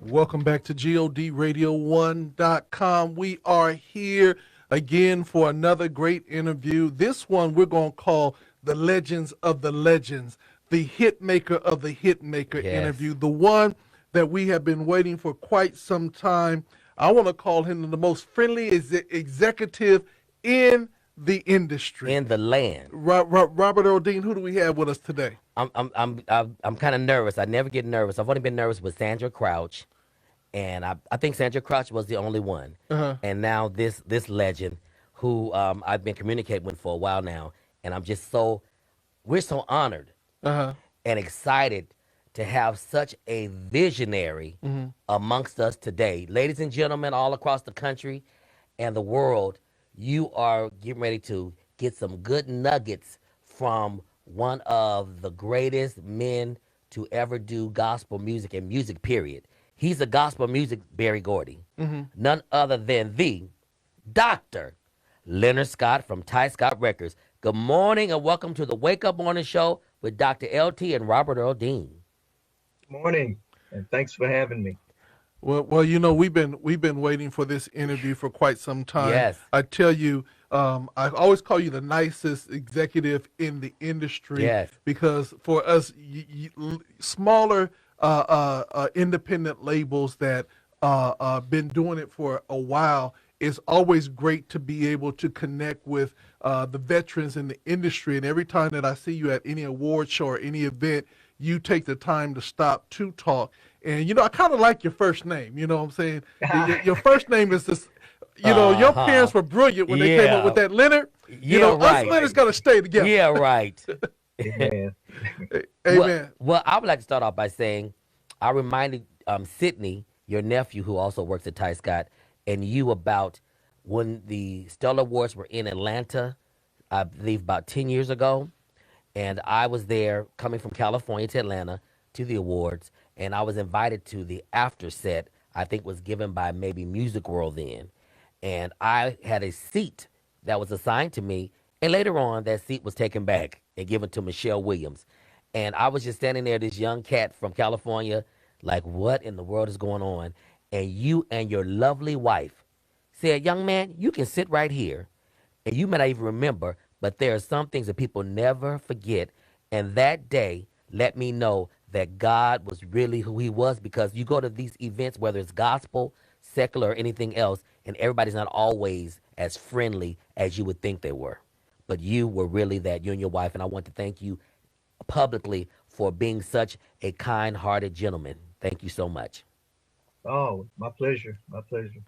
Welcome back to GODRadio1.com. We are here again for another great interview. This one we're going to call The Legends of the Legends, the hit maker of the hit maker interview, the one that we have been waiting for quite some time. I want to call him the most friendly executive in the industry. In the land. Robert Earl Dean, who do we have with us today? I'm kind of nervous. I never get nervous. I've only been nervous with Sandra Crouch, and I think Sandra Crouch was the only one. And now this legend, who I've been communicating with for a while now, and we're so honored and excited to have such a visionary amongst us today, ladies and gentlemen, all across the country and the world. You are getting ready to get some good nuggets from one of the greatest men to ever do gospel music and music, period. He's a gospel music Berry Gordy. None other than the Dr. Leonard Scott from Ty Scott Records. Good morning and welcome to the Wake Up Morning Show with Dr. LT and Robert Earl Dean. Good morning, and thanks for having me. Well, you know, we've been waiting for this interview for quite some time. Yes. I tell you, I always call you the nicest executive in the industry. Yes. Because for us, smaller independent labels that been doing it for a while, it's always great to be able to connect with the veterans in the industry. And every time that I see you at any award show or any event, you take the time to stop to talk. And, you know, I kind of like your first name, you know what I'm saying? Your first name is this, you know, your parents were brilliant when they came up with that Leonard. You know, us Leonard's got to stay together. Yeah, right. Amen. Amen. Well, I would like to start off by saying I reminded Sydney, your nephew, who also works at Ty Scott, and you about when the Stellar Awards were in Atlanta, I believe about 10 years ago. And I was there coming from California to Atlanta to the awards, and I was invited to the after set, I think was given by maybe Music World then. And I had a seat that was assigned to me, and later on that seat was taken back and given to Michelle Williams. And I was just standing there, this young cat from California, like, what in the world is going on? And you and your lovely wife said, young man, you can sit right here. And you may not even remember, but there are some things that people never forget. And that day let me know that God was really who he was, because you go to these events, whether it's gospel, secular, or anything else, and everybody's not always as friendly as you would think they were. But you were really that, you and your wife. And I want to thank you publicly for being such a kind-hearted gentleman. Thank you so much. Oh, my pleasure. My pleasure.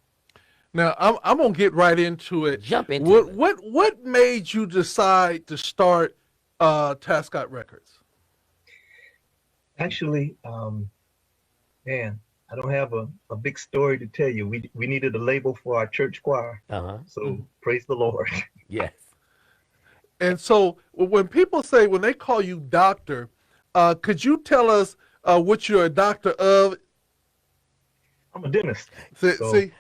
Now I'm gonna get right into it. Jump into it. What made you decide to start Ty Scott Records? Actually, man, I don't have a big story to tell you. We needed a label for our church choir. So praise the Lord. Yes. And so when people say, when they call you doctor, could you tell us what you're a doctor of? I'm a dentist. See?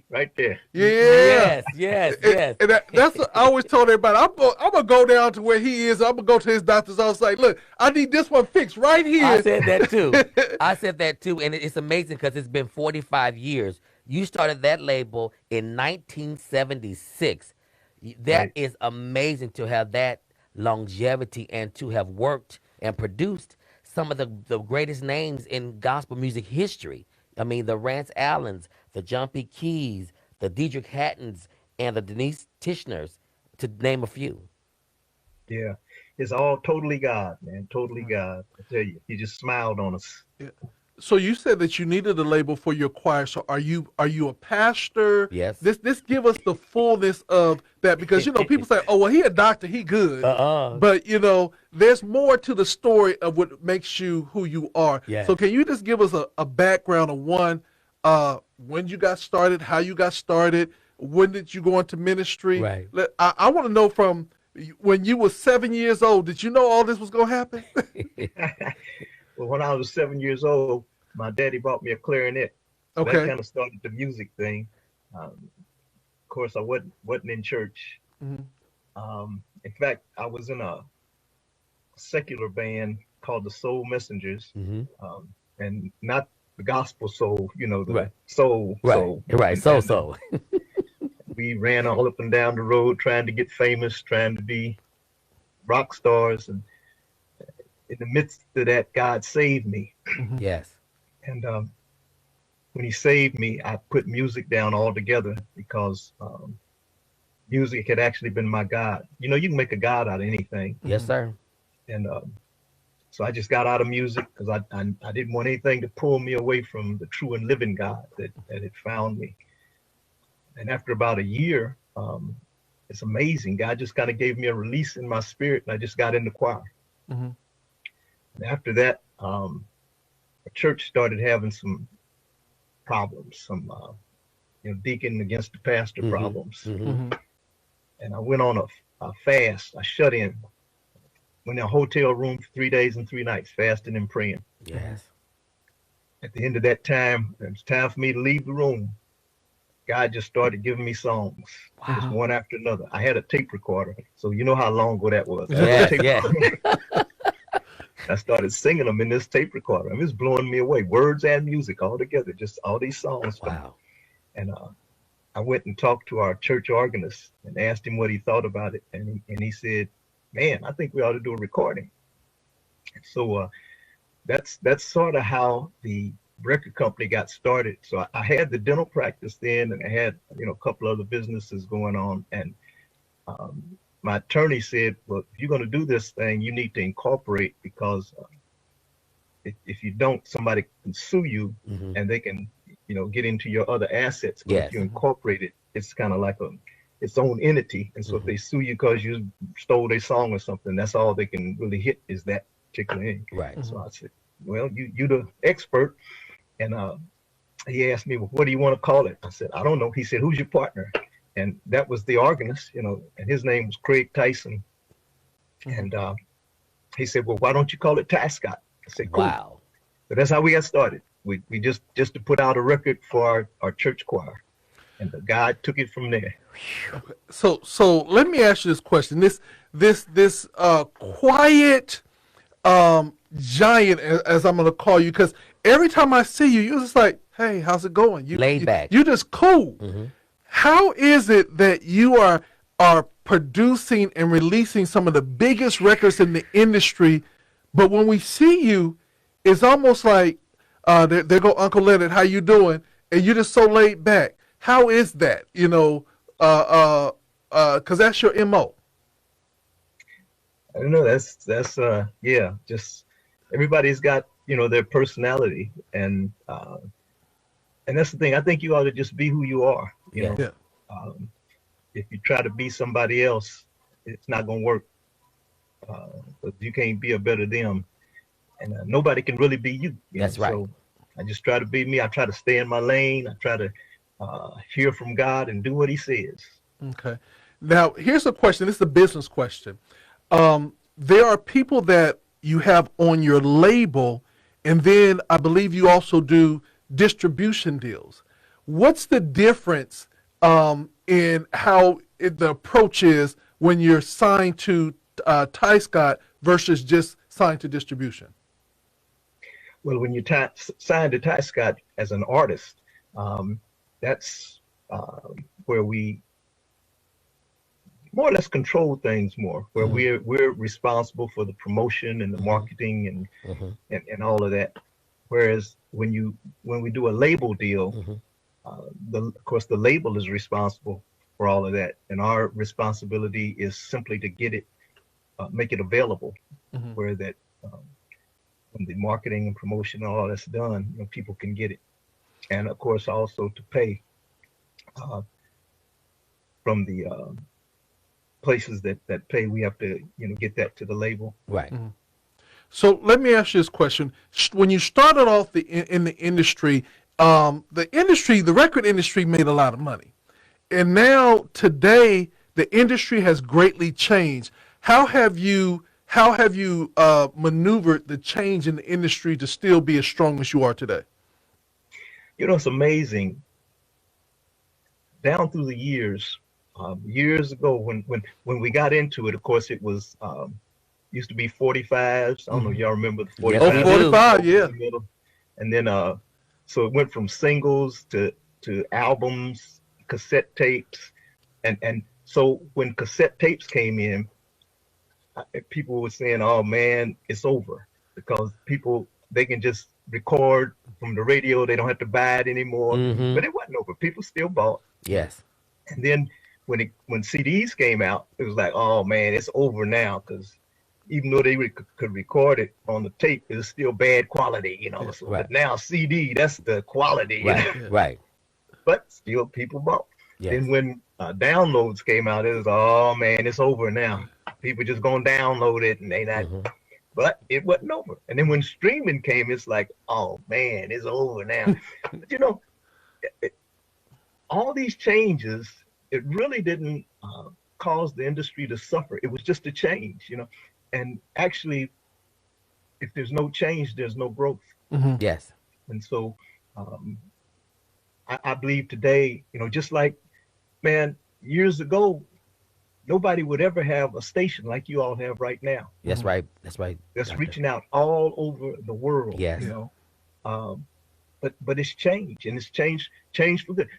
Right there. Yeah. Yes. And that's what I always told everybody. I'm gonna go down to where he is. I'm gonna go to his doctor's office. Like, look, I need this one fixed right here. I said that too. And it's amazing because it's been 45 years. You started that label in 1976. That is amazing to have that longevity and to have worked and produced some of the greatest names in gospel music history. I mean, the Rance Allens, the John P. Keys, the Diedrich Hattons, and the Denise Tischners, to name a few. Yeah, it's all totally God, man. Totally God. I tell you, he just smiled on us. Yeah. So you said that you needed a label for your choir. So are you a pastor? Yes. This give us the fullness of that, because you know people say, oh well, he a doctor, he good. But you know there's more to the story of what makes you who you are. Yes. So can you just give us a background of when you got started, how you got started, when did you go into ministry? Right. I want to know from when you were 7 years old. Did you know all this was gonna happen? Well, when I was 7 years old, my daddy bought me a clarinet. So Okay. that kind of started the music thing. Of course, I wasn't in church. In fact, I was in a secular band called the Soul Messengers, and not the gospel soul, you know, the Right. soul. Right. Soul. Right. So. We ran all up and down the road trying to get famous, trying to be rock stars. And in the midst of that, God saved me. Yes. And when he saved me, I put music down altogether because music had actually been my God. You know, you can make a God out of anything. Yes, sir. And so I just got out of music because I didn't want anything to pull me away from the true and living God that had found me. And after about a year, it's amazing. God just kind of gave me a release in my spirit, and I just got in the choir. And after that, the church started having some problems, some deacon against the pastor problems. And I went on a fast. I shut in. Went in a hotel room for 3 days and 3 nights, fasting and praying. Yes. At the end of that time, it was time for me to leave the room. God just started giving me songs, just one after another. I had a tape recorder, so you know how long ago that was. I started singing them in this tape recorder. It was blowing me away, words and music all together, just all these songs. Wow. And I went and talked to our church organist and asked him what he thought about it. And he said, man, I think we ought to do a recording. So that's sort of how the record company got started. So I had the dental practice then, and I had a couple other businesses going on. And my attorney said, well, if you're going to do this thing, you need to incorporate, because if you don't, somebody can sue you and they can get into your other assets. But if you incorporate it, it's kind of like its own entity. And so if they sue you because you stole their song or something, that's all they can really hit is that particular thing. Right. So I said, well, you're the expert. And he asked me, well, what do you want to call it? I said, I don't know. He said, who's your partner? And that was the organist, and his name was Craig Tyson. And he said, well, why don't you call it Ty Scott? I said, cool. Wow. So that's how we got started. We just to put out a record for our church choir. And God took it from there. So let me ask you this question. This quiet giant, as I'm going to call you, because every time I see you, you're just like, hey, how's it going? Laid back. You're just cool. How is it that you are producing and releasing some of the biggest records in the industry, but when we see you, it's almost like, there go Uncle Leonard, how you doing? And you're just so laid back. How is that? Because that's your MO. I don't know. That's just everybody's got their personality, and that's the thing. I think you ought to just be who you are. You know, if you try to be somebody else, it's not gonna work. But you can't be a better them, and nobody can really be you. That's right. So I just try to be me. I try to stay in my lane. I try to hear from God and do what He says. Okay. Now here's a question. This is a business question. There are people that you have on your label, and then I believe you also do distribution deals. What's the difference in how the approach is when you're signed to Ty Scott versus just signed to distribution? Well, when you signed to Ty Scott as an artist, that's where we more or less control things more, where we're responsible for the promotion and the marketing and all of that. Whereas when we do a label deal, of course the label is responsible for all of that, and our responsibility is simply to get it, make it available, where that when the marketing and promotion and all that's done, people can get it, and of course also to pay from the places that pay. We have to get that to the label. Right. So let me ask you this question. When you started off in the industry, the record industry made a lot of money. And now today, the industry has greatly changed. How have you maneuvered the change in the industry to still be as strong as you are today? It's amazing. Down through the years ago, when we got into it, of course, it was used to be 45s. I don't know if y'all remember the 45s. Oh, 45, yeah. And then So it went from singles to albums, cassette tapes, and so when cassette tapes came in, people were saying, "Oh man, it's over," because people they can just record from the radio. They don't have to buy it anymore. Mm-hmm. But it wasn't over. People still bought. Yes. And then when CDs came out, it was like, "Oh man, it's over now," because even though they could record it on the tape, it was still bad quality, you know. Yeah, So, right. but now CD, that's the quality, you know? Right. Right. But still people bought. Yes. Then when downloads came out, it was, oh man, it's over now. People just gonna download it and they not. Mhm. But it wasn't over. And then when streaming came, it's like, oh man, it's over now. But you know, all these changes, it really didn't cause the industry to suffer. It was just a change, you know. And actually, if there's no change, there's no growth. Mhm. Yes. And so I believe today, you know, just like, man, years ago, nobody would ever have a station like you all have right now. That's right. That's right. That's Doctor. reaching out all over the world. Yes. You know, but it's changed, and it's changed for good.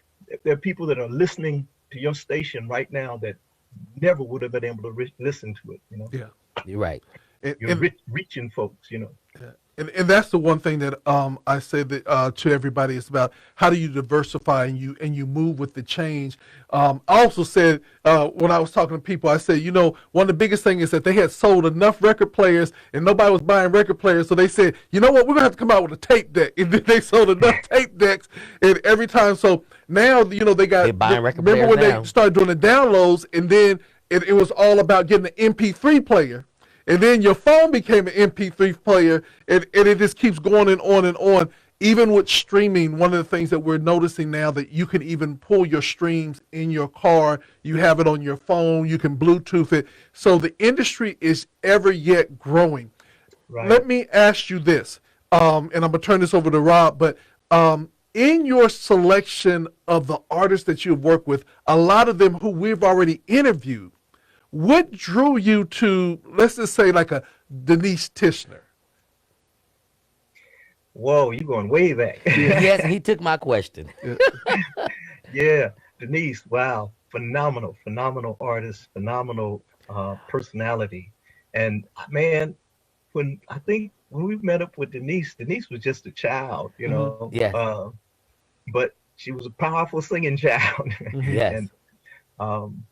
There are people that are listening to your station right now that never would have been able to listen to it. You know, Yeah. You're right. you're reaching folks. You know. And that's the one thing that I say that to everybody is about how do you diversify and you move with the change. I also said when I was talking to people, I said, you know, one of the biggest things is that they had sold enough record players and nobody was buying record players, so they said, you know what, we're gonna have to come out with a tape deck, and then they sold enough tape decks, and every time. So now, you know, they're buying record remember players when now. they started doing the downloads, and then it was all about getting an MP3 player. And then your phone became an MP3 player, and it just keeps going and on and on. Even with streaming, one of the things that we're noticing now that you can even pull your streams in your car, you have it on your phone, you can Bluetooth it. So the industry is ever yet growing. Right. Let me ask you this, and I'm going to turn this over to Rob, but in your selection of the artists that you've worked with, a lot of them who we've already interviewed, what drew you to, let's just say, like a Denise Tishner? Whoa, you going way back. Yes, he took my question. Yeah, Denise, wow, phenomenal artist, phenomenal personality. And man, when we met up with Denise was just a child, you know. Yeah. But she was a powerful singing child. Yes. And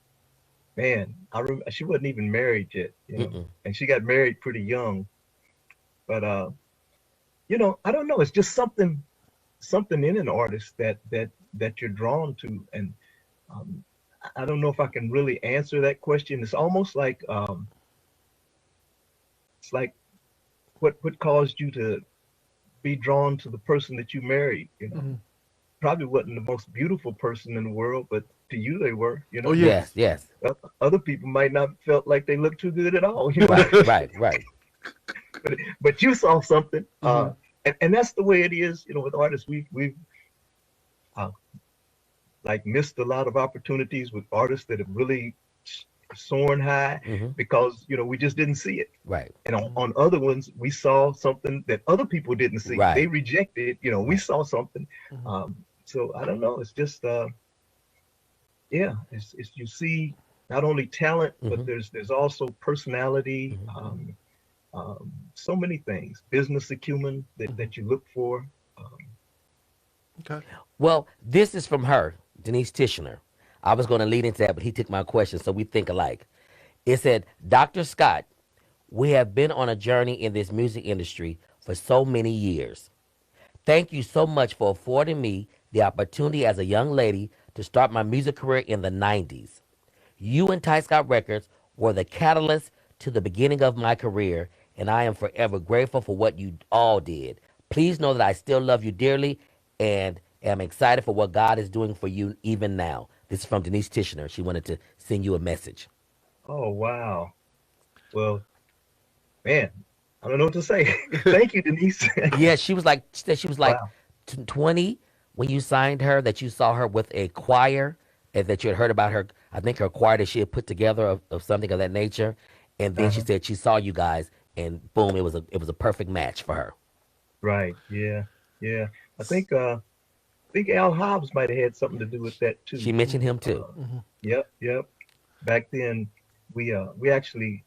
man, I remember she wasn't even married yet, you know, Mm-mm. and she got married pretty young. But you know, I don't know. It's just something in an artist that you're drawn to, and I don't know if I can really answer that question. It's almost like it's like what caused you to be drawn to the person that you married. You know, Mhm. probably wasn't the most beautiful person in the world, but to you they were. You know, Oh, yeah. Yes. Other people might not felt like they looked too good at all. You know? Right. but you saw something, Mhm. and that's the way it is. You know, with artists, we've like missed a lot of opportunities with artists that have really soaring high Hmm. because you know we just didn't see it. Right. And on other ones, we saw something that other people didn't see. Right. They rejected. You know, we saw something. Mhm. So I don't know. It's just yeah. It's you see not only talent, but Mhm. there's also personality. Mhm. So many things, business acumen that you look for. Okay. Well, this is from her, Denise Tishner. I was going to lead into that, but he took my question, so we think alike. It said, Dr. Scott, we have been on a journey in this music industry for so many years. Thank you so much for affording me the opportunity as a young lady to start my music career in the 90s. You and Ty Scott Records were the catalyst to the beginning of my career, and I am forever grateful for what you all did. Please know that I still love you dearly and am excited for what God is doing for you even now. This is from Denise Tishner. She wanted to send you a message. Oh wow. Well, man, I don't know what to say. Thank you, Denise. Yeah, she was like, Wow. 20 when you signed her, that you saw her with a choir, and that you had heard about her, I think her choir that she had put together of something of that nature. And then she Uh-huh. said she saw you guys, and boom, it was a perfect match for her. Right. Yeah. Yeah. I think Al Hobbs might have had something to do with that too. She mentioned him too. Yep, yep. Back then, we actually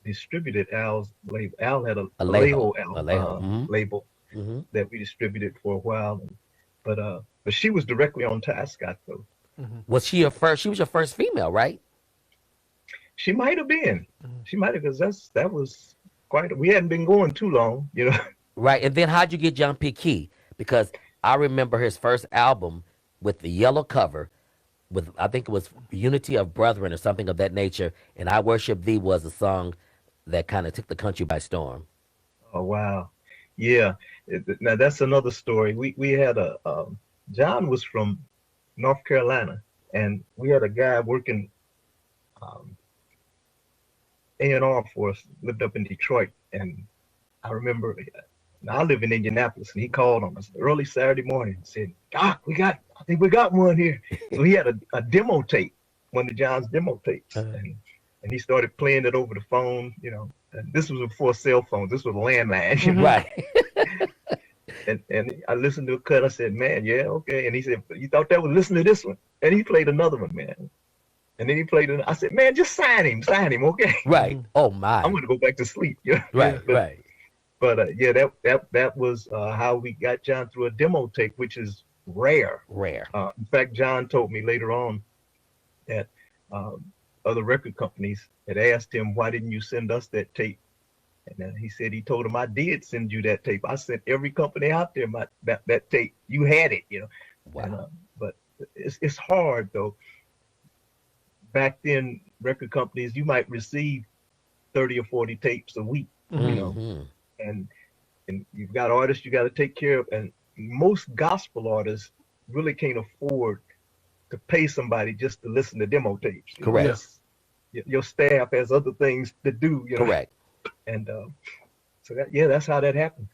distributed Al's label. Al had a Alejo. Alejo label Hmm. that we distributed for a while, but she was directly on Ty Scott though. Was she your first? She was your first female, right? She might have been. She might have, because that was quite. We hadn't been going too long, you know. Right. And then how'd you get John P. Key? Because I remember his first album with the yellow cover, with I think it was Unity of Brethren or something of that nature, and I Worship Thee was a song that kind of took the country by storm. Oh wow, yeah. Now that's another story. We had John was from North Carolina, and we had a guy working um, A&R for us, lived up in Detroit, and I remember. Now I live in Indianapolis, and he called on us early Saturday morning and said, "Doc, I think we got one here." So he had a demo tape, one of John's demo tapes, and he started playing it over the phone, you know. And this was before cell phones. This was a landline, you know? Right. And I listened to a cut. I said, "Man, yeah, okay." And he said, "You thought that was listen to this one?" And he played another one, man. And then he played it. I said, "Man, just sign him, okay?" Right. Oh my. I'm gonna go back to sleep. You know? Right. Right. But yeah, that was how we got John through a demo tape, which is rare. Rare. In fact, John told me later on that other record companies had asked him, "Why didn't you send us that tape?" And he said he told them, "I did send you that tape. I sent every company out there that tape. You had it, you know." Wow. And, but it's hard though. Back then, record companies, you might receive 30 or 40 tapes a week, you know. And you've got artists you got to take care of, and most gospel artists really can't afford to pay somebody just to listen to demo tapes. Correct. Your staff has other things to do. You know? Correct. And so that's how that happened.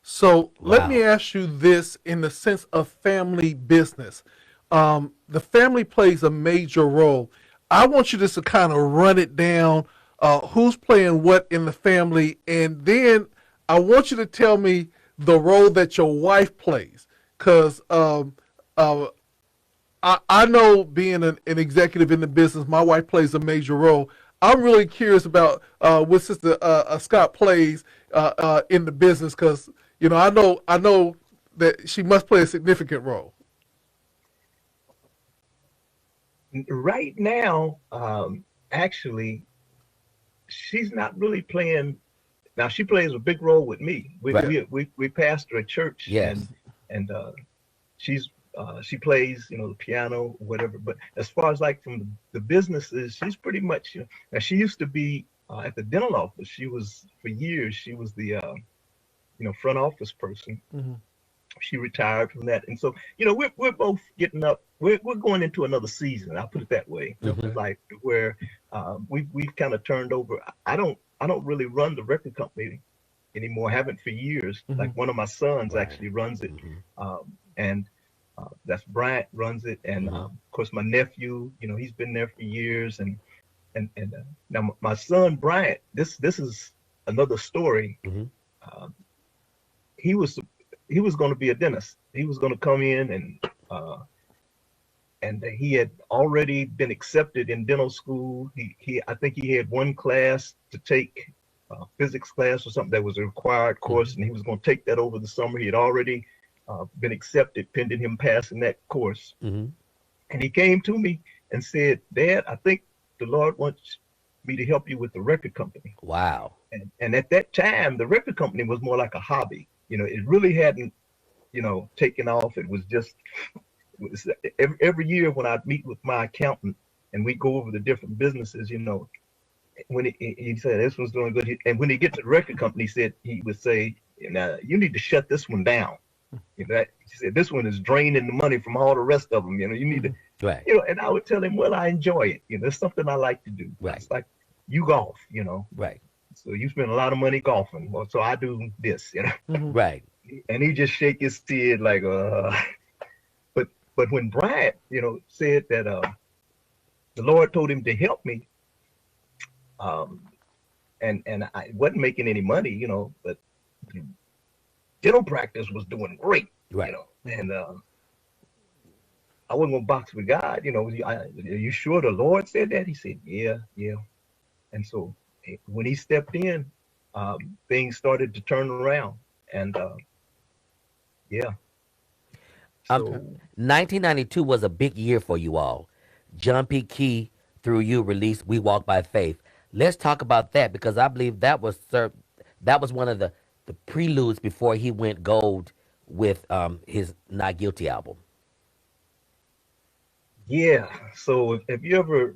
So let me ask you this in the sense of family business. The family plays a major role. I want you just to kind of run it down, who's playing what in the family, and then I want you to tell me the role that your wife plays. Because I know being an executive in the business, my wife plays a major role. I'm really curious about what Sister Scott plays in the business, because you know I know that she must play a significant role. Right now, actually, she's not really playing. Now she plays a big role with me. We pastor a church, yes. and she plays, you know, the piano, whatever. But as far as like from the businesses, she's pretty much. You know, now she used to be at the dental office. She was for years. She was the front office person. Mm-hmm. She retired from that, and so you know we're both getting up. We're going into another season. I'll put it that way. Like where we've kind of turned over. I don't really run the record company anymore. I haven't for years. Like one of my sons actually runs it, and that's Bryant runs it, and of course my nephew. You know, he's been there for years, and now my son Bryant. This is another story. He was going to be a dentist. He was going to come in and he had already been accepted in dental school. I think he had one class to take, physics class or something that was a required course, and he was going to take that over the summer. He had already been accepted pending him passing that course. And he came to me and said, "Dad, I think the Lord wants me to help you with the record company." Wow. And at that time, the record company was more like a hobby. You know, it really hadn't, you know, taken off. It was just every year when I'd meet with my accountant and we go over the different businesses, you know, when he said this one's doing good, and when he get to the record company, he would say, "Now you need to shut this one down." You know, he said this one is draining the money from all the rest of them. You know, you need to, right. You know. And I would tell him, "Well, I enjoy it. You know, it's something I like to do. Right. It's like you golf. You know, right. So you spend a lot of money golfing. Well, so I do this. You know, right." And he just shake his head like, But when Bryant, you know, said that the Lord told him to help me, and I wasn't making any money, you know, but dental practice was doing great, Right. and I wasn't gonna box with God, are you sure the Lord said that? He said, yeah, yeah. And so when he stepped in, things started to turn around, and yeah, Um, so 1992 was a big year for you all. John P. Key, through you, released "We Walk by Faith." Let's talk about that because I believe that was one of the preludes before he went gold with his Not Guilty album. yeah. So if you ever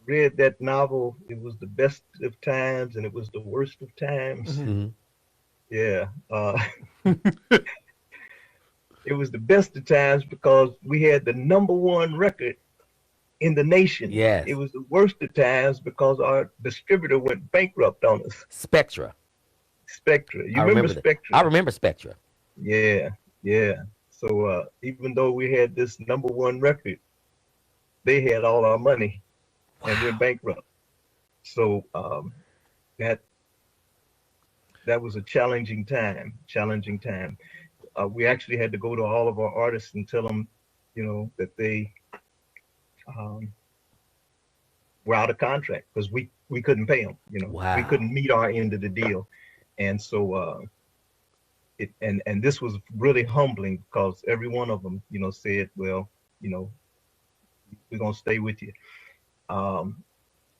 read that novel, it was the best of times and it was the worst of times. Mhm. Hmm. Yeah, it was the best of times because we had the number one record in the nation. Yes, It was the worst of times because our distributor went bankrupt on us. Spectra. Spectra, you I remember remember that. I Spectra? remember Spectra. Yeah, yeah. So even though we had this number one record, they had all our money and went Wow. bankrupt. So that that was a challenging time. Challenging time. We actually had to go to all of our artists and tell them, that they um, were out of contract because we couldn't pay them. We Wow. couldn't meet our end of the deal, and so and this was really humbling because every one of them, said, well, you know, we're gonna stay with you. Um,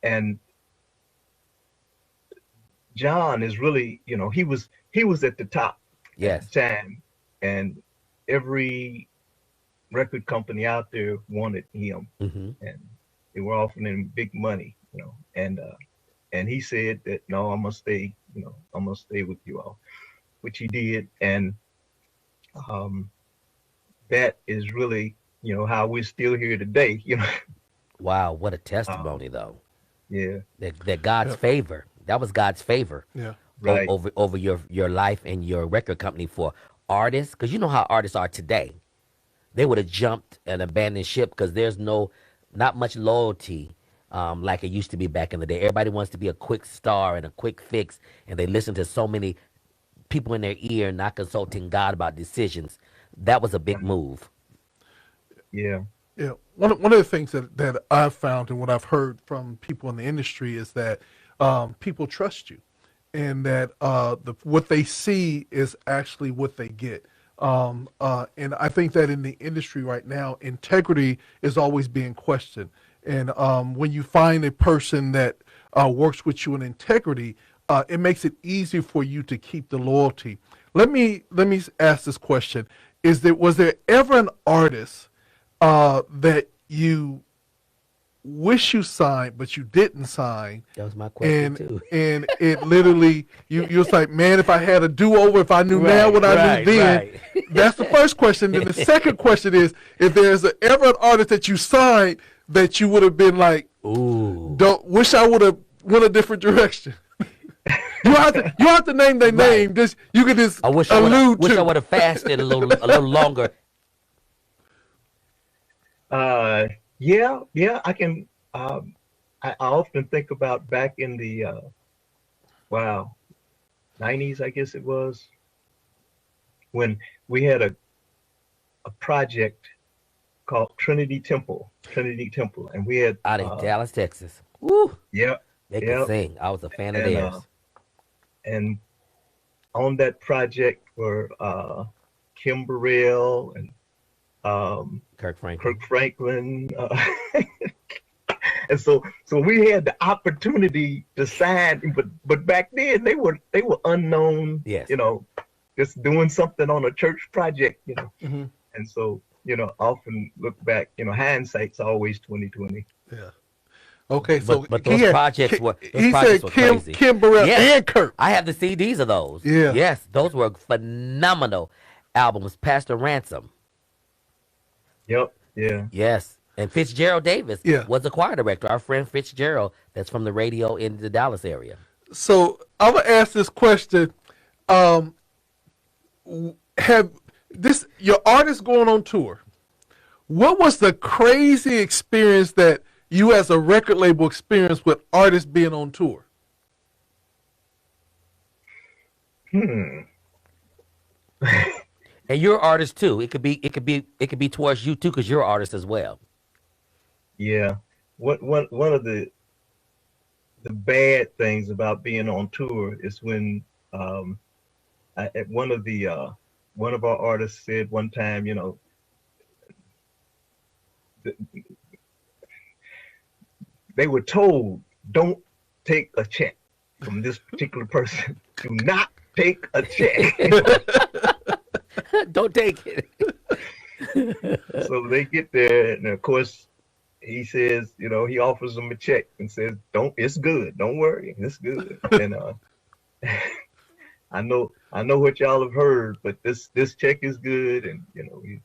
and John is really, he was at the top at the Yes. time, and every record company out there wanted him, Hmm. and they were offering him big money, and he said that no, I'm gonna stay, I'm gonna stay with you all, which he did, and um, that is really, how we're still here today, Wow. What a um, testimony, though. yeah, That God's Yeah. favor. That was God's favor Yeah. right, over your life and your record company for artists. Because you know how artists are today. They would have jumped and abandoned ship because there's not much loyalty like it used to be back in the day. Everybody wants to be a quick star and a quick fix, and they listen to so many people in their ear, not consulting God about decisions. That was a big move. yeah, Yeah, one of the things that I've found and what I've heard from people in the industry is that people trust you, and that what they see is actually what they get. And I think that in the industry right now, integrity is always being questioned. And when you find a person that works with you in integrity, it makes it easy for you to keep the loyalty. Let me ask this question: was there ever an artist that you wish you signed but you didn't sign, That was my question and too. it literally you was like, man, if I had a do-over, if I knew now Right, what I knew right, then? right. That's the first question. Then the second question is, if there's ever an artist that you signed that you would have been like, Ooh. don't wish I would have went a different direction. You don't have to name their Right. name. Just you can just I wish allude I to. would have fasted a little longer. uh, yeah, yeah. I can. I often think about back in the wow 90s, I guess it was, when we had a project called Trinity Temple, and we had Out of Dallas, Texas. Woo. yeah, They could yeah, sing. I was a fan of and theirs. and on that project were Kim Burrell and Kirk Franklin. Kirk Franklin, and so we had the opportunity to sign, but back then they were unknown, Yes. just doing something on a church project, Mhm. and so often look back, hindsight's always 2020. Yeah. Okay, so But those projects were he said Kim crazy. Kim Burrell Yes. and Kirk. I have the CDs of those. Yeah. Yes, those were phenomenal albums. Pastor Ransom. Yep, yeah, Yes. And Fitzgerald Davis Yeah. was the choir director. Our friend Fitzgerald, that's from the radio in the Dallas area. So I'm gonna ask this question: um, Have your artist going on tour? What was the crazy experience that you, as a record label, experienced with artists being on tour? hmm. And you're an artist too. It could be towards you too, because you're an artist as well. Yeah. One of the bad things about being on tour is when at one of our artists said one time, th- they were told, don't take a check from this particular person. Do not take a check. Don't take it. So they get there, and of course, he says, he offers them a check and says, "Don't, it's good. Don't worry, it's good." And I know what y'all have heard, but this check is good, and you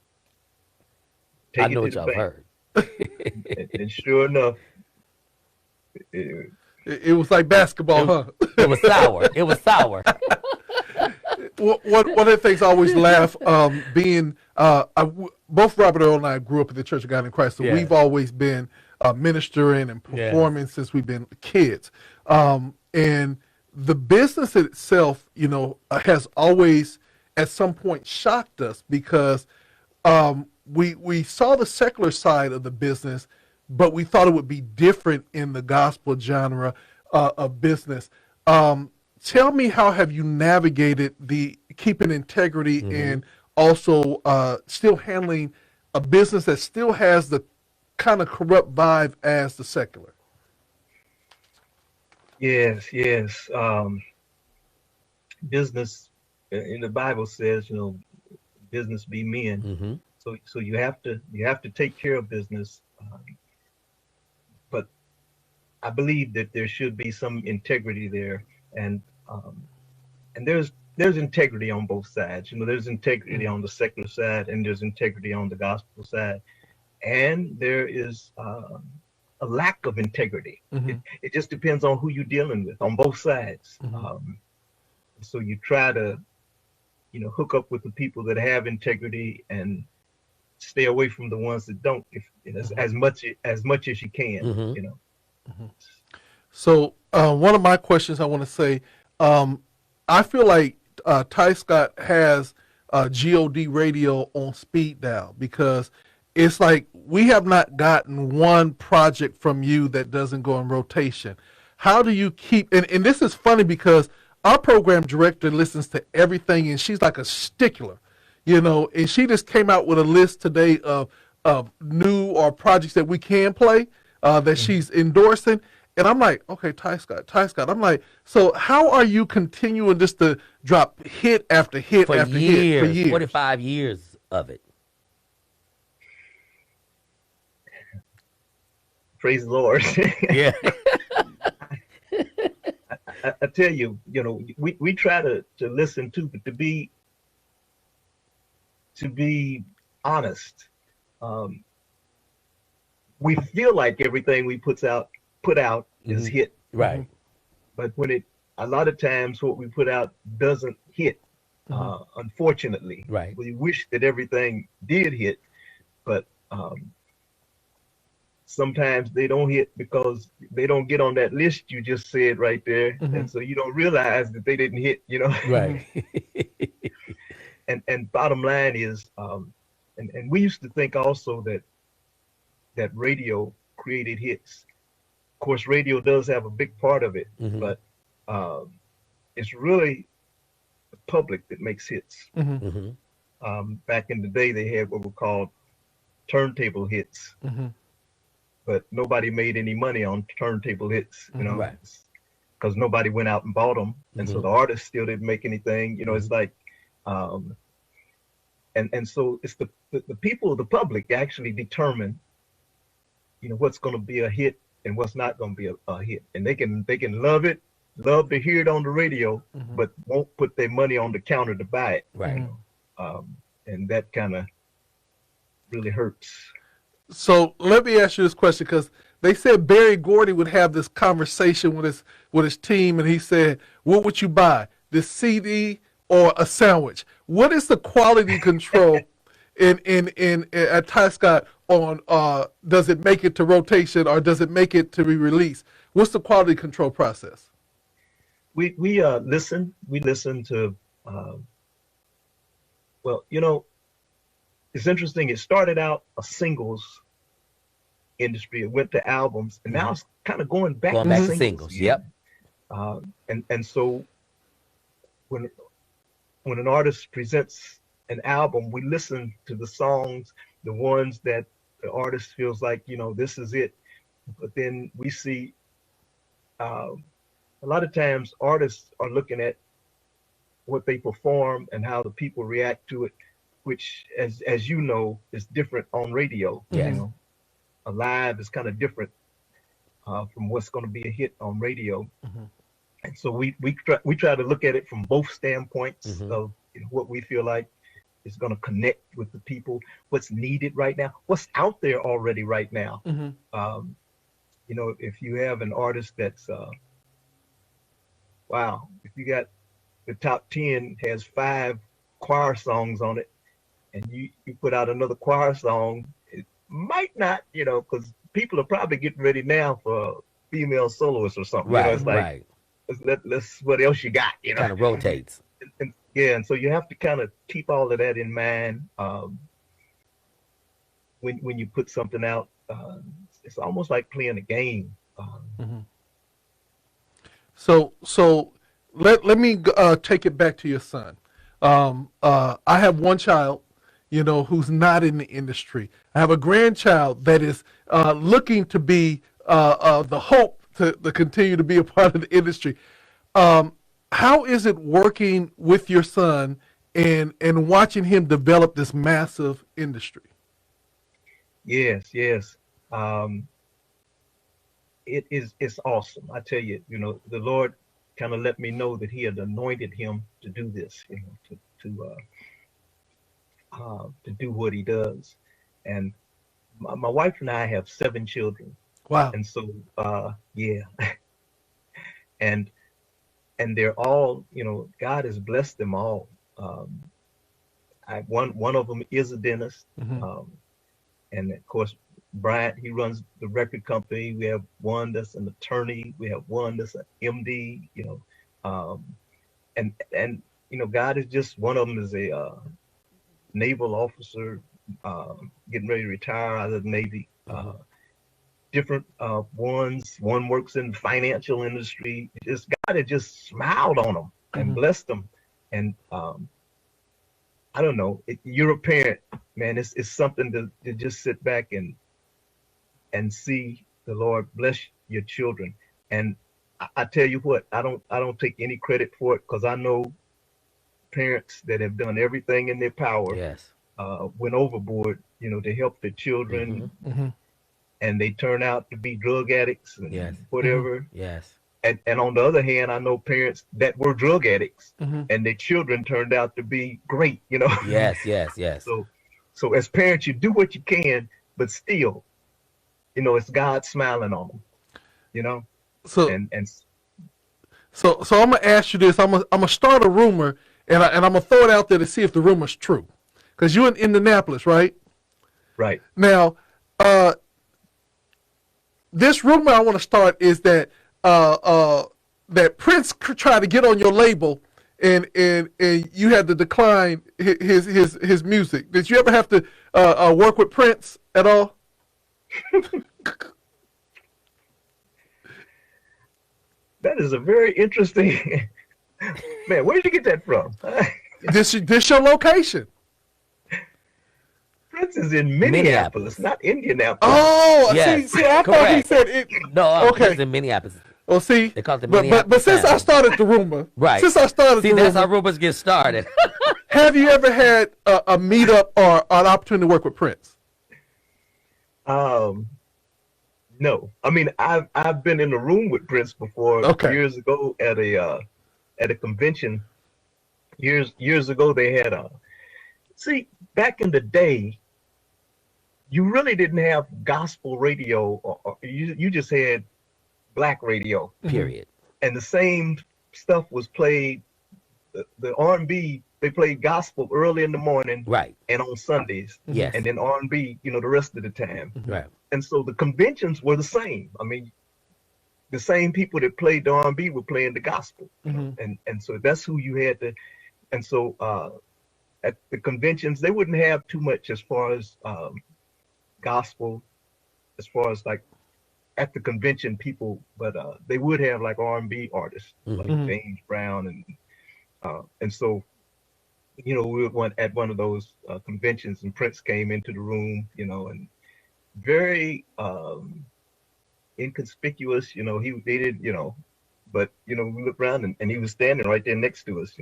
I take it know to what the y'all bank. heard. And sure enough, it, It was like basketball, huh? It was sour. It was sour. One of the things I always laugh, both Robert Earl and I grew up in the Church of God in Christ, so Yeah. we've always been ministering and performing since we've been kids. And the business itself, has always at some point shocked us because we saw the secular side of the business, but we thought it would be different in the gospel genre of business. Tell me, how have you navigated the keeping integrity and also still handling a business that still has the kind of corrupt vibe as the secular? yes. Business in the Bible says, business be men. Mm-hmm. So you have to take care of business, but I believe that there should be some integrity there, and there's integrity on both sides. There's integrity on the secular side, and there's integrity on the gospel side, and there is a lack of integrity. It just depends on who you're dealing with on both sides. So you try to hook up with the people that have integrity and stay away from the ones that don't, if as much as you can. Mm-hmm. So one of my questions I want to say, I feel like Ty Scott has God radio on speed dial, because it's like we have not gotten one project from you that doesn't go in rotation. How do you keep, and this is funny because our program director listens to everything, and she's like a stickler, and she just came out with a list today of new or projects that we can play that she's endorsing. And I'm like, okay, Ty Scott. I'm like, so how are you continuing just to drop hit after hit For after years, hit for years? 45 years of it. Praise the Lord. Yeah. I tell you, we try to listen too, but to be honest, we feel like everything we put out is hit, Right. but a lot of times what we put out doesn't hit. Unfortunately, Right. we wish that everything did hit, but sometimes they don't hit because they don't get on that list you just said right there, and so you don't realize that they didn't hit. Right. And bottom line is, and we used to think also that radio created hits. Of course, radio does have a big part of it, but it's really the public that makes hits. Back in the day, they had what were called turntable hits, but nobody made any money on turntable hits, Right. because nobody went out and bought them, and so the artists still didn't make anything. It's like, and so it's the people, the public, actually determine, what's going to be a hit and what's not going to be a hit, and they can love it, love to hear it on the radio, but won't put their money on the counter to buy it. Right. And that kind of really hurts. So let me ask you this question, because they said Barry Gordy would have this conversation with his team, and he said, "What would you buy, this CD or a sandwich?" What is the quality control in at Ty Scott on? Does it make it to rotation or does it make it to be released? What's the quality control process? We listen. We listen to Well, it's interesting. It started out a singles industry. It went to albums, and now it's kind of going back Going to back to singles singles. again. Yep. And so when an artist presents an album, we listen to the songs, the ones that the artist feels like, this is it. But then we see a lot of times artists are looking at what they perform and how the people react to it, which, as you know, is different on radio. Yes. A live is kind of different from what's going to be a hit on radio. And so we try to look at it from both standpoints of what we feel like is going to connect with the people, what's needed right now, what's out there already right now. If you have an artist that's wow, if you got the top 10 has 5 choir songs on it, and you put out another choir song, it might not, because people are probably getting ready now for a female soloist or something. Right. It's like, Right. let's what else you got, Kind of rotates. And so you have to kind of keep all of that in mind when you put something out. It's almost like playing a game. So let me take it back to your son. I have one child, who's not in the industry. I have a grandchild that is looking to be the hope to continue to be a part of the industry. How is it working with your son and watching him develop this massive industry? Yes. It's awesome. I tell you, the Lord kind of let me know that He had anointed him to do this, to do what he does. And my wife and I have 7 children. Wow. And so, yeah. and they're all, God has blessed them all. One of them is a dentist. And of course, Bryant, he runs the record company. We have one that's an attorney. We have one that's an MD, and God is just, one of them is a naval officer, getting ready to retire out of the Navy. Different ones. One works in the financial industry. Just God had just smiled on them and blessed them. And I don't know. You're a parent, man. It's something to just sit back and see the Lord bless your children. And I tell you what, I don't take any credit for it, because I know parents that have done everything in their power, Yes. went overboard, to help their children, and they turn out to be drug addicts and whatever. Yes. And on the other hand, I know parents that were drug addicts, and their children turned out to be great, Yes. So as parents, you do what you can, but still, it's God smiling on them, So I'm gonna ask you this. I'm gonna start a rumor, and I'm gonna throw it out there to see if the rumor's true, because you're in Indianapolis, right? Right. Now, this rumor I want to start is that that Prince tried to get on your label, and you had to decline his music. Did you ever have to work with Prince at all? That is a very interesting man. Where did you get that from? This your location? Prince is in Minneapolis, not Indianapolis. Oh, Yes, see, I thought he correct. said it. No, okay. It's in Minneapolis. Well, see, They call it the but Minneapolis since I Sound. started the rumor, Right. Since I started See, the that's rumor, how rumors get started. have you ever had a meetup or an opportunity to work with Prince? No. I mean, I've been in a room with Prince before, years ago at a convention. Years ago, they had see, back in the day, you really didn't have gospel radio, or you just had black radio. Period. And the same stuff was played. The R&B, they played gospel early in the morning, Right. and on Sundays. Yes. And then R&B, the rest of the time. Right. And so the conventions were the same. I mean, the same people that played the R&B were playing the gospel. And so that's who you had to. And so at the conventions, they wouldn't have too much as far as gospel, as far as like at the convention people, but they would have like R&B artists like James Brown and so we went at one of those conventions and Prince came into the room, and very inconspicuous, they didn't, but we looked around and he was standing right there next to us,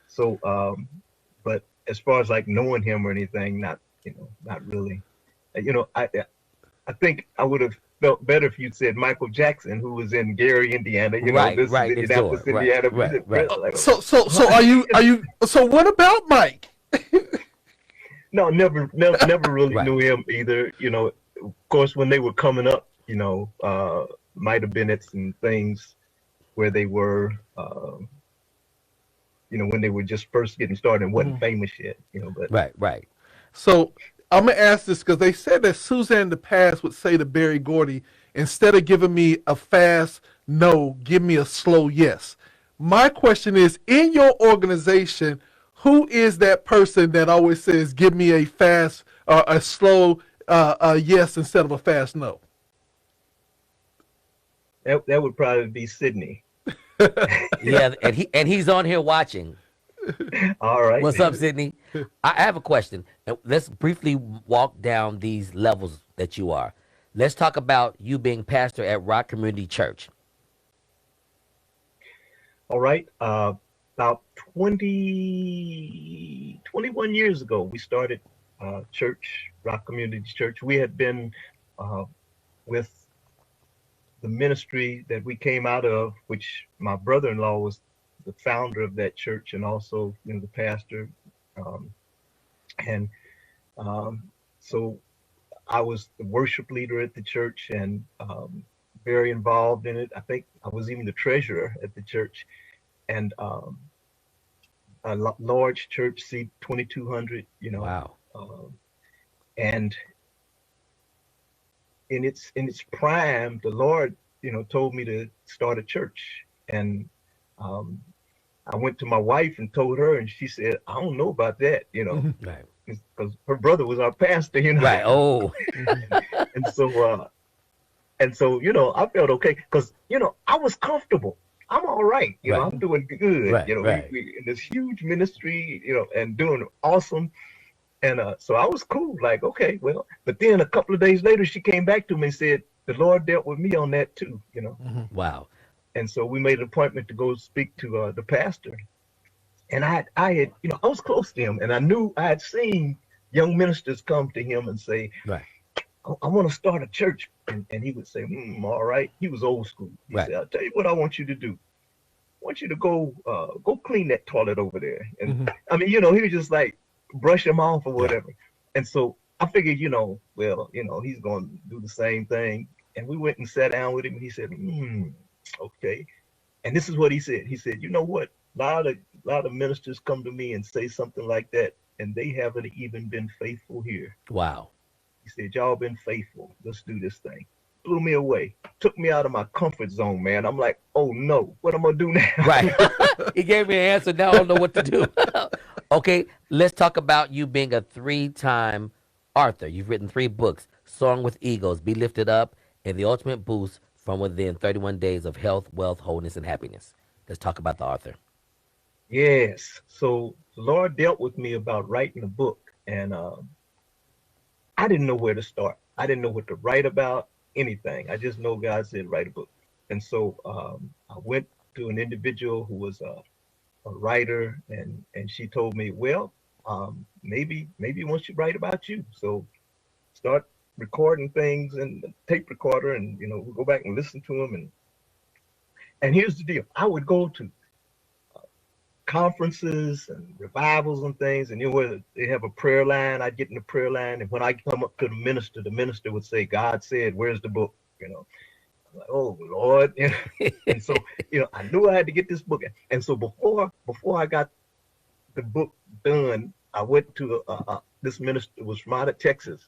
so but as far as like knowing him or anything, not really. I think I would have felt better if you'd said Michael Jackson, who was in Gary, Indiana. This is Indianapolis, Indiana. Right. So are you? So what about Mike? No, never really knew him either. Of course, when they were coming up, might have been at some things where they were, when they were just first getting started and wasn't famous yet. But Right. So I'm gonna ask this because they said that Suzanne in the past would say to Berry Gordy, instead of giving me a fast no, give me a slow yes. My question is, in your organization, who is that person that always says, give me a fast or a slow yes instead of a fast no? that would probably be Sydney. Yeah, and he's on here watching. All right. What's up, Sydney? I have a question. Let's briefly walk down these levels that you are. Let's talk about you being pastor at Rock Community Church. All right. About 21 years ago, we started church, Rock Community Church. We had been with the ministry that we came out of, which my brother-in-law was the founder of that church and also the pastor. So I was the worship leader at the church and very involved in it. I think I was even the treasurer at the church. And a large church, seat 2,200, Wow. And in its prime, the Lord, told me to start a church. And I went to my wife and told her, and she said, I don't know about that, Right. because her brother was our pastor, Right. Oh. and so, I felt okay because, I was comfortable. I'm all right. Right. I'm doing good. Right, We in this huge ministry, and doing awesome. And so I was cool, like, okay, well, but then a couple of days later, she came back to me and said, the Lord dealt with me on that too, Wow. And so we made an appointment to go speak to the pastor. And I had, I was close to him and I knew I had seen young ministers come to him and say, Right. I want to start a church. And he would say, all right. He was old school. He said, I'll tell you what I want you to do. I want you to go clean that toilet over there. And I mean, he was just like, brush him off or whatever. And so I figured, he's going to do the same thing. And we went and sat down with him and he said, okay. And this is what he said. He said, you know what? A lot of ministers come to me and say something like that, and they haven't even been faithful here. Wow. He said, y'all been faithful. Let's do this thing. Blew me away. Took me out of my comfort zone, man. I'm like, oh no, what am I gonna do now? Right. He gave me an answer. Now I don't know what to do. Okay, let's talk about you being a 3-time author. You've written 3 books: Soaring with Eagles, Be Lifted Up, and The Ultimate Boost from Within, 31 Days of Health, Wealth, Wholeness, and Happiness. Let's talk about the author. Yes. So the Lord dealt with me about writing a book, and I didn't know where to start. I didn't know what to write about, anything. I just know God said write a book. And so I went to an individual who was a writer, and she told me, well, maybe he wants you to write about you. So start recording things in the tape recorder, and we'll go back and listen to them. And here's the deal. I would go to conferences and revivals and things, and where they have a prayer line, I'd get in the prayer line, and when I come up to the minister would say, God said, where's the book? I'm like, oh Lord. And so I knew I had to get this book. And so before I got the book done, I went to this minister was from out of Texas,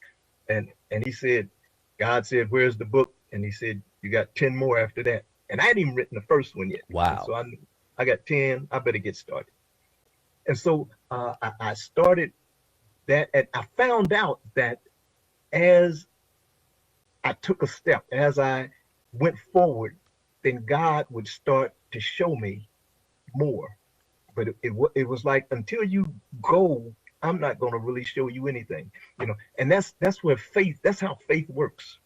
and he said, God said, where's the book? And he said, you got 10 more after that. And I hadn't even written the first one yet. Wow. And so I got 10. I better get started. And so I started that, and I found out that as I took a step, as I went forward, then God would start to show me more. But it was like, until you go, I'm not going to really show you anything, you know. And that's where faith. That's how faith works.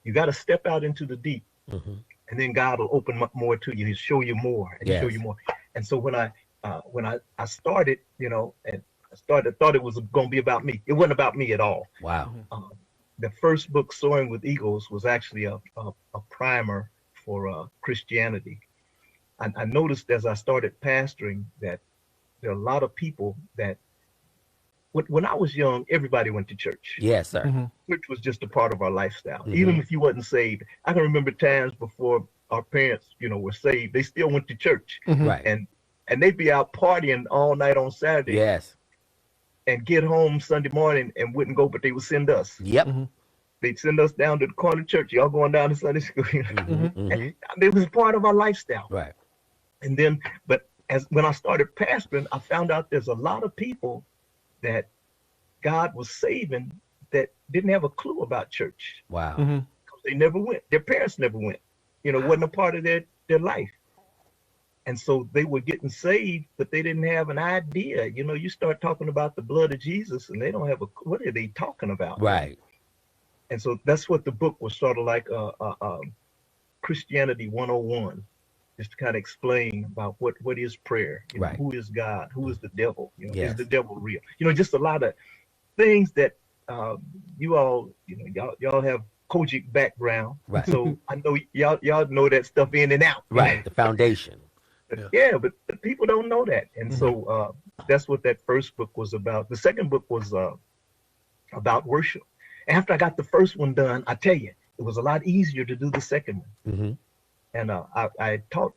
You got to step out into the deep, Mm-hmm. and then God will open up more to you. He'll show you more and show Yes. you more. And so when I started, you know, and I thought it was going to be about me. It wasn't about me at all. Wow. Um, the first book, Soaring with Eagles, was actually a primer for Christianity. I noticed as I started pastoring that there are a lot of people that, when I was young, everybody went to church. Yes, sir. Mm-hmm. Church was just a part of our lifestyle. Mm-hmm. Even if you wasn't saved, I can remember times before our parents, you know, were saved, they still went to church, Mm-hmm. Right. and they'd be out partying all night on Saturday, Yes. and get home Sunday morning and wouldn't go, but they would send us. Yep. Mm-hmm. They'd send us down to the corner church. Y'all going down to Sunday school. Mm-hmm. Mm-hmm. And it was part of our lifestyle. Right. And then, but when I started pastoring, I found out there's a lot of people that God was saving that didn't have a clue about church. Wow. Mm-hmm. They never went. Their parents never went. You know, wasn't a part of their life. And so they were getting saved, but they didn't have an idea. You know, you start talking about the blood of Jesus, and they don't have what are they talking about? Right. And so that's what the book was, sort of like Christianity 101, just to kind of explain about what is prayer, you know, Right. who is God, who is the devil, you know, Yes. is the devil real? You know, just a lot of things that you all, you know, y'all have Kojic background, Right. so I know y'all know that stuff in and out. Right. The foundation. Yeah, but people don't know that, and so that's what that first book was about. The second book was about worship. After I got the first one done, I tell you, it was a lot easier to do the second one. Mm-hmm. And I taught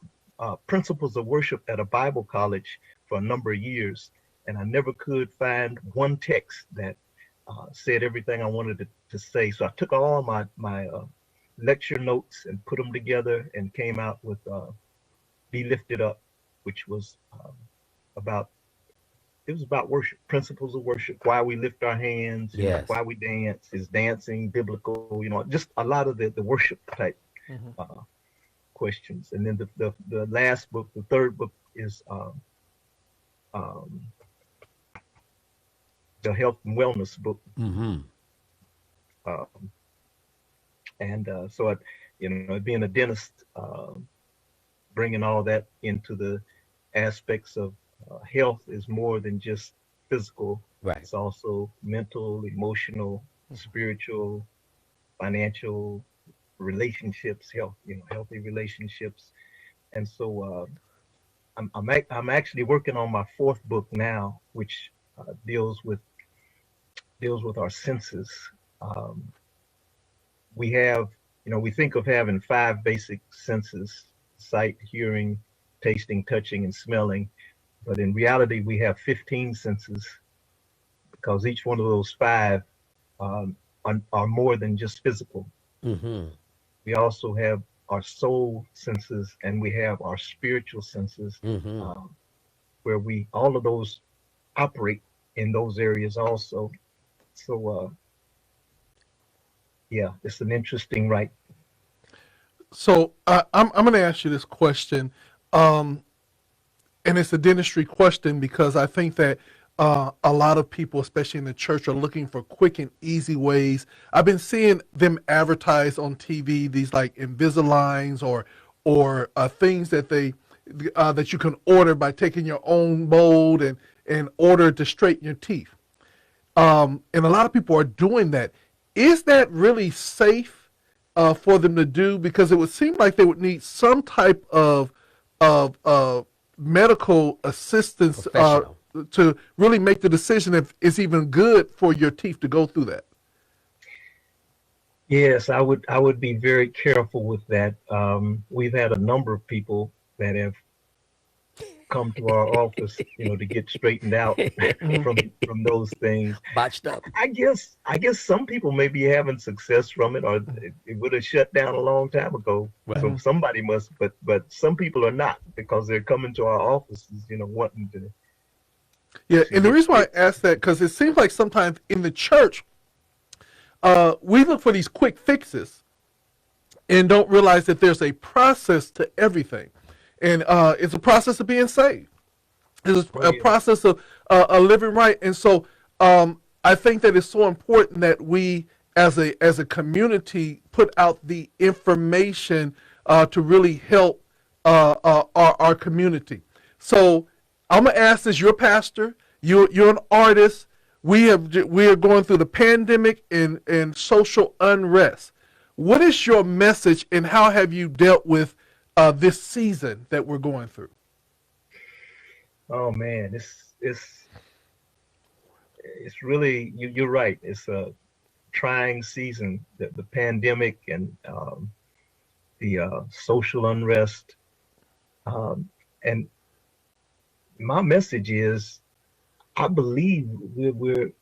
principles of worship at a Bible college for a number of years, and I never could find one text that said everything I wanted to say. So I took all my lecture notes and put them together and came out with Be Lifted Up, which was about worship, principles of worship, why we lift our hands, you know, Yes. why we dance, is dancing biblical, you know, just a lot of the worship type questions. And then the last book, the third book, is the health and wellness book. Mm-hmm. So I, you know, being a dentist, bringing all that into the aspects of health is more than just physical. Right. It's also mental, emotional, spiritual, financial, relationships, health, you know, healthy relationships. And so I'm actually working on my fourth book now, which deals with our senses. We have, you know, we think of having 5 basic senses: sight, hearing, tasting, touching, and smelling. But in reality, we have 15 senses, because each one of those 5 are more than just physical. Mm-hmm. We also have our soul senses, and we have our spiritual senses, Mm-hmm. where all of those operate in those areas also. So, yeah, it's an interesting right. So I'm going to ask you this question, and it's a dentistry question, because I think that a lot of people, especially in the church, are looking for quick and easy ways. I've been seeing them advertise on TV these like Invisaligns or things that that you can order by taking your own mold and order to straighten your teeth. And a lot of people are doing that. Is that really safe for them to do? Because it would seem like they would need some type of medical assistance Professional. to really make the decision if it's even good for your teeth to go through that. Yes, I would be very careful with that. We've had a number of people that have come to our office, you know, to get straightened out from those things. Botched up. I guess some people may be having success from it, or it would have shut down a long time ago. Right. So somebody must, but some people are not, because they're coming to our offices, you know, wanting to Yeah, to and the get reason why I fit. ask that, because it seems like sometimes in the church, we look for these quick fixes and don't realize that there's a process to everything. And it's a process of being saved. It's Oh a yeah. process of a living right. And so I think that it's so important that we, as a community, put out the information to really help our community. So I'm gonna ask this: you're a pastor, you're an artist. We are going through the pandemic and social unrest. What is your message, and how have you dealt with this season that we're going through? Oh man, it's really you're right. It's a trying season. The pandemic and the social unrest. And my message is, I believe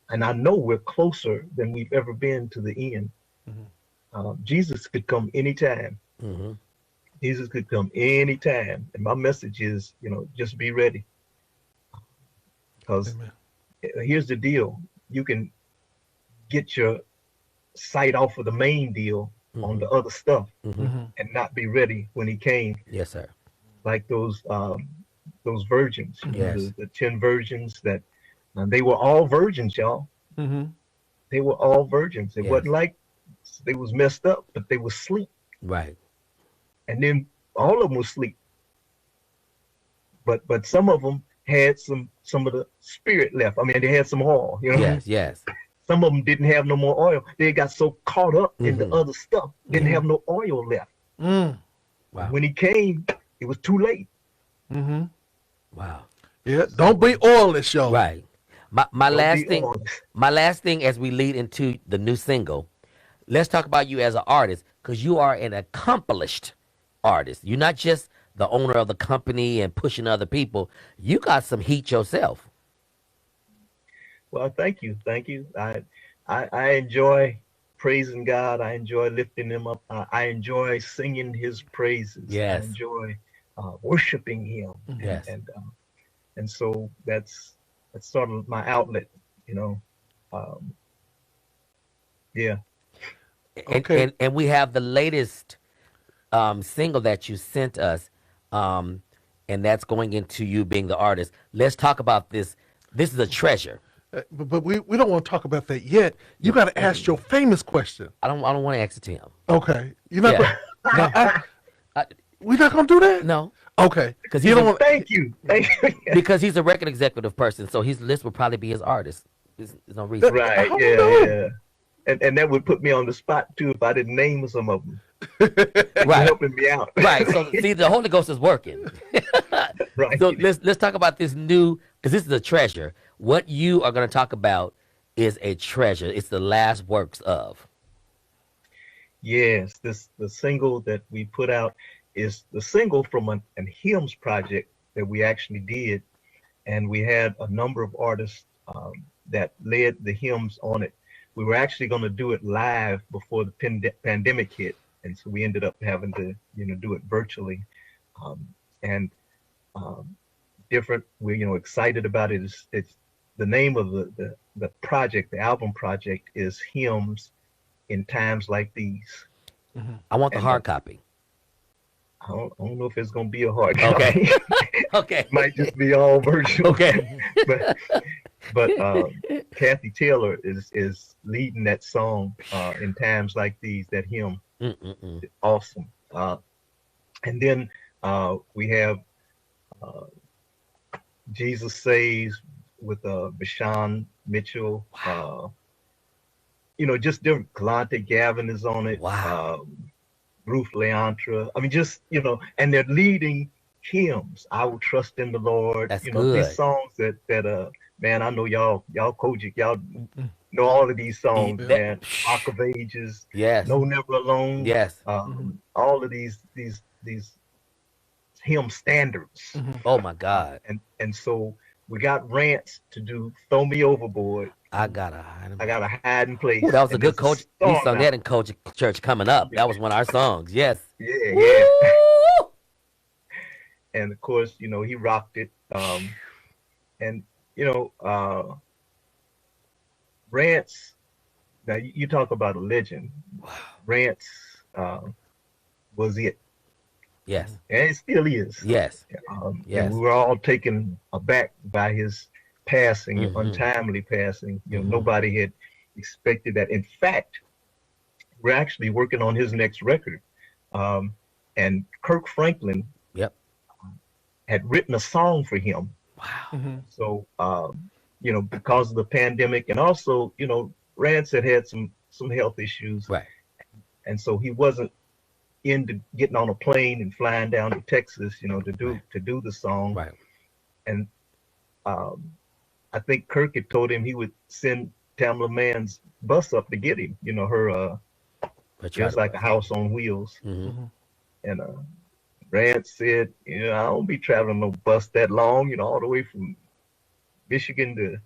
and I know we're closer than we've ever been to the end. Mhm. Jesus could come anytime. Hmm. Jesus could come anytime. And my message is, just be ready. Because Amen. here's the deal. You can get your sight off of the main deal on Hmm. the other stuff Hmm. Hmm. and not be ready when he came, Yes, sir. like those virgins, Yes. the 10 virgins that they were all virgins, y'all. Hmm. They were all virgins. It Yes. wasn't like they was messed up, but they was asleep. Right. And then all of them was asleep. But some of them had some of the spirit left. I mean, they had some oil, Yes. Yes. Some of them didn't have no more oil. They got so caught up in the Hmm. other stuff, didn't Mhm. have no oil left. Mm. Wow. When he came, it was too late. Hmm. Wow. Yeah, don't So be oilless, y'all. Right. My don't last be thing. honest. My last thing as we lead into the new single. Let's talk about you as an artist, because you are an accomplished artist. You're not just the owner of the company and pushing other people. You got some heat yourself. Well, thank you, thank you. I enjoy praising God. I enjoy lifting Him up. I enjoy singing His praises. I Yes. enjoy worshiping Him, and Yes. and so that's sort of my outlet, you know. Um, yeah. And Okay. and we have the latest single that you sent us, um, and that's going into you being the artist. Let's talk about this. This is a treasure. But we don't want to talk about that yet. You Yeah. got to ask your famous question. I don't want to ask it to him. Okay. You're not Yeah. going No. to. I, We're not going to do that? no. Okay. Because You he's don't a want. Thank you, thank you. because he's a record executive person, so his list would probably be his artist. There's no reason. Right, How we yeah, know? yeah. And that would put me on the spot too if I didn't name some of them. You're Right. helping me out. Right. So see, the Holy Ghost is working. Right. So let's talk about this new, because this is a treasure. What you are going to talk about is a treasure. It's the last works of. Yes, the single that we put out is the single from an hymns project that we actually did, and we had a number of artists that led the hymns on it. We were actually going to do it live before the pandemic hit, and so we ended up having to, do it virtually. Um, and um, different. We're, excited about it. It's the name of the project, the album project is Hymns in Times Like These. Mhm. I want the And hard copy. I don't know if it's gonna be a hard Okay. copy. Okay. Might just be all virtual. Okay. but Kathy Taylor is leading that song in times like these. That hymn, Mm-mm-mm. awesome. And then we have Jesus Saves with Bashan Mitchell. Just different. Kalante Gavin is on it. Wow. Ruth Leandra. I mean, just and they're leading hymns. I will trust in the Lord. That's These good. songs that man, I know y'all Kojic, y'all know all of these songs, That- man. Rock of Ages, Yes. No Never Alone. Yes. All of these hymn standards. Oh my God. And so we got Rants to do Throw Me Overboard. I gotta hide him. I got a hiding place. Ooh, that was a And good there's coach. We song sung out. that in Coach Church coming up. That was one of our songs. Yes. Yeah, yeah. Woo! And of course, he rocked it. And you know, Rance. Now you talk about a legend. Rance was it, Yes. and it still is. Yes. And we Yes. were all taken aback by his passing, Mm-hmm. untimely passing. Mm-hmm. Nobody had expected that. In fact, we're actually working on his next record. Um, and Kirk Franklin Yep. had written a song for him. Wow. Hmm. So, because of the pandemic, and also, Rance had some health issues, Right. and so he wasn't into getting on a plane and flying down to Texas, Right. to do the song. Right. And um, I think Kirk had told him he would send Tamla Mann's bus up to get him. Her But try just to like a bust. house on wheels. Mm-hmm. Hmm. And Rance said, I don't be traveling no bus that long, all the way from Michigan to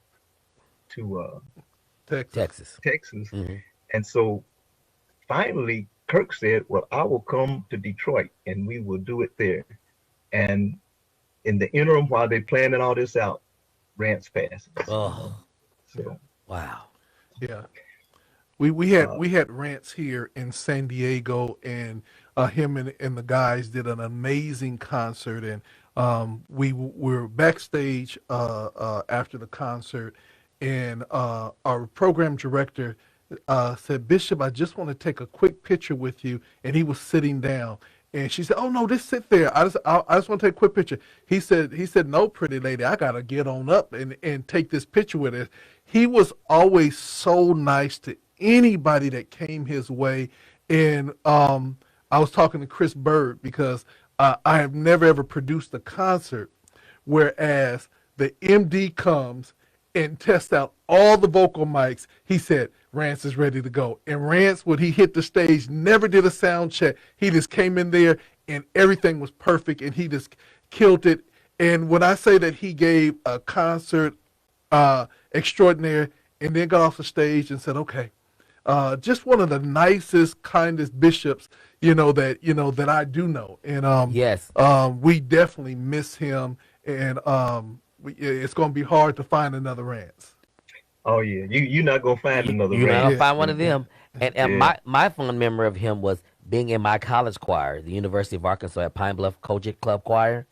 Texas. Texas. Texas. Mm-hmm. And so finally, Kirk said, well, I will come to Detroit and we will do it there. And in the interim, while they're planning all this out, Rance passes. Oh. So, Wow. Yeah. We had uh, we had Rance here in San Diego, and him and the guys did an amazing concert, and were backstage after the concert, and our program director said, Bishop, I just want to take a quick picture with you, and he was sitting down. And she said, "Oh no, just sit there. I just want to take a quick picture." He said, "No, pretty lady, I gotta get on up and take this picture with her." He was always so nice to anybody that came his way. And I was talking to Chris Bird because I have never ever produced a concert, whereas the MD comes and tests out all the vocal mics. He said, Rance is ready to go. And Rance, when he hit the stage, never did a sound check. He just came in there and everything was perfect and he just killed it. And when I say that he gave a concert extraordinaire and then got off the stage and said, okay, just one of the nicest, kindest bishops, that I do know. And Yes. we definitely miss him. And it's going to be hard to find another Rance. oh yeah, you're not gonna find another You're not gonna Yeah, Rance. find one of them. And Yeah. my fond memory of him was being in my college choir, the University of Arkansas at Pine Bluff Kojic Club Choir,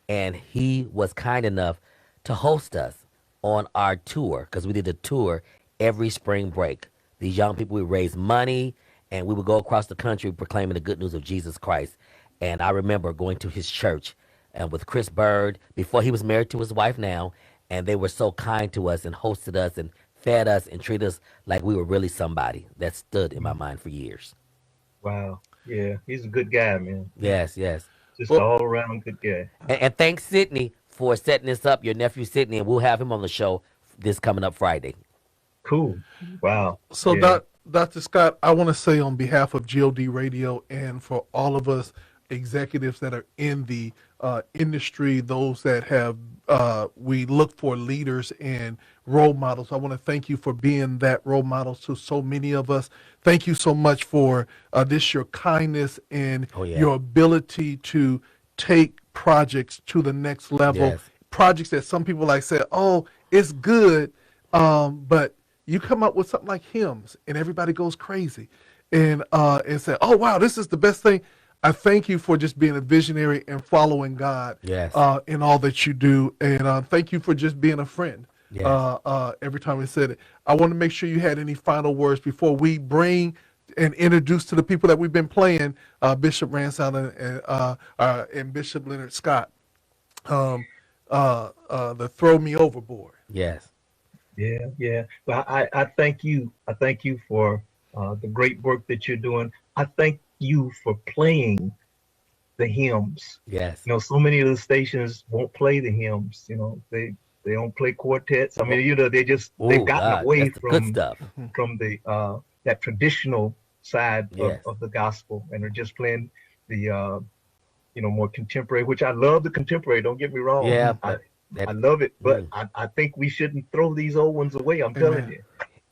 and he was kind enough to host us on our tour because we did a tour every spring break. These young people would raise money, and we would go across the country proclaiming the good news of Jesus Christ. And I remember going to his church and with Chris Bird before he was married to his wife now, and they were so kind to us and hosted us and fed us and treated us like we were really somebody that stood in my mind for years. Wow. Yeah, he's a good guy, man. Yes, yes. Just well, all around good guy. And thanks, Sydney, for setting this up, your nephew Sydney, and we'll have him on the show this coming up Friday. Cool. Wow. so Yeah. Dr. Scott, I want to say on behalf of GOD Radio and for all of us executives that are in the industry, those that have, we look for leaders and role models. I want to thank you for being that role model to so many of us. Thank you so much for your kindness and Oh, yeah. your ability to take projects to the next level. Yes. Projects that some people like say, oh, it's good, but you come up with something like hymns and everybody goes crazy and say, oh wow, this is the best thing. I thank you for just being a visionary and following God Yes. in all that you do, and thank you for just being a friend. Yes. Every time we said it, I want to make sure you had any final words before we bring and introduce to the people that we've been playing, Bishop Ransout and Bishop Leonard Scott, the Throw Me Overboard. Yes. Yeah. Yeah. Well, I thank you. I thank you for the great work that you're doing. I thank you for playing the hymns. Yes. So many of the stations won't play the hymns. They don't play quartets. I mean, they've Oh, gotten God. away That's the good from stuff. the that traditional side Yes. of the gospel, and are just playing the more contemporary, which I love the contemporary. Don't get me wrong. Yeah. I But I love it, but Mm. I think we shouldn't throw these old ones away. I'm telling Amen. you,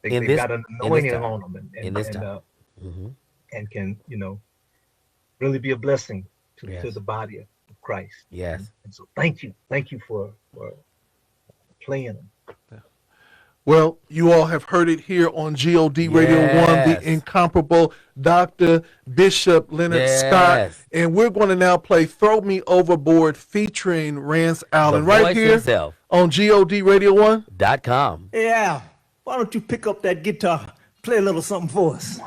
in they've this got an in this anointing time. on them, In this time. Hmm. and can really be a blessing to Yes. the body of Christ. Yes. And so thank you for playing them. Well, you all have heard it here on God Radio 1, the Yes. incomparable Dr. Bishop Leonard Scott. Yes. And we're going to now play Throw Me Overboard featuring Rance Allen The right voice here himself. on God Radio 1. .com. Yeah, why don't you pick up that guitar, play a little something for us?